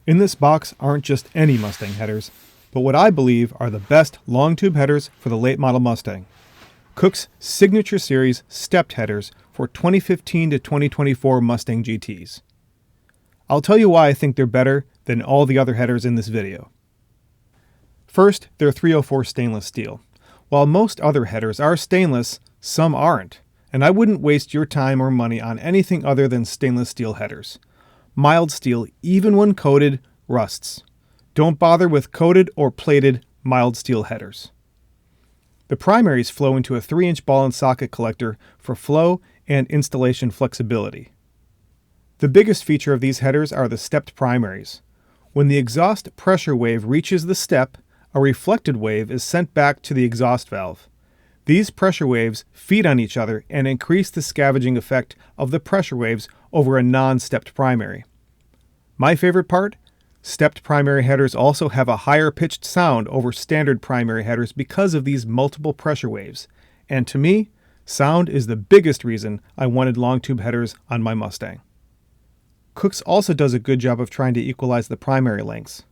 In this box aren't just any Mustang headers, but what I believe are the best long tube headers for the late model Mustang. Kooks Signature Series stepped headers for 2015 to 2024 Mustang GTs. I'll tell you why I think they're better than all the other headers in this video. First, they're 304 stainless steel. While most other headers are stainless, some aren't, and I wouldn't waste your time or money on anything other than stainless steel headers. Mild steel, even when coated, rusts. Don't bother with coated or plated mild steel headers. The primaries flow into a 3-inch ball and socket collector for flow and installation flexibility. The biggest feature of these headers are the stepped primaries. When the exhaust pressure wave reaches the step, a reflected wave is sent back to the exhaust valve. These pressure waves feed on each other and increase the scavenging effect of the pressure waves over a non-stepped primary. My favorite part? Stepped primary headers also have a higher pitched sound over standard primary headers because of these multiple pressure waves. And to me, sound is the biggest reason I wanted long tube headers on my Mustang. Kooks also does a good job of trying to equalize the primary lengths.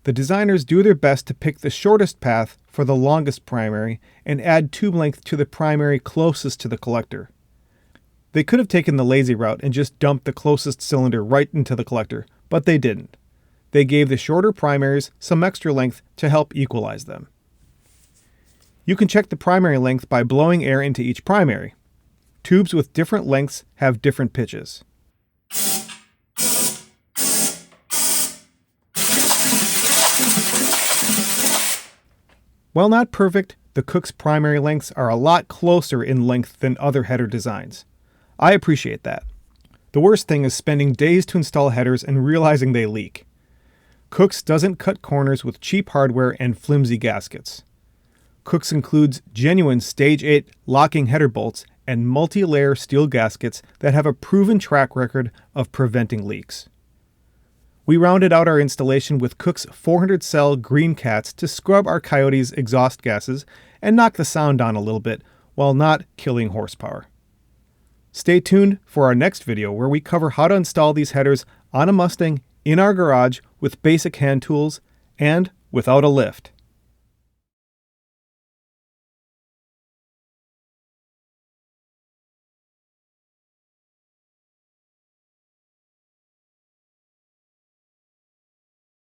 The designers do their best to pick the shortest path for the longest primary and add tube length to the primary closest to the collector. They could have taken the lazy route and just dumped the closest cylinder right into the collector, but they didn't. They gave the shorter primaries some extra length to help equalize them. You can check the primary length by blowing air into each primary. Tubes with different lengths have different pitches. While not perfect, the Kooks primary lengths are a lot closer in length than other header designs. I appreciate that. The worst thing is spending days to install headers and realizing they leak. Kooks doesn't cut corners with cheap hardware and flimsy gaskets. Kooks includes genuine Stage 8 locking header bolts and multi-layer steel gaskets that have a proven track record of preventing leaks. We rounded out our installation with Kooks 400-cell green cats to scrub our Coyote's exhaust gases and knock the sound down a little bit while not killing horsepower. Stay tuned for our next video where we cover how to install these headers on a Mustang in our garage with basic hand tools and without a lift.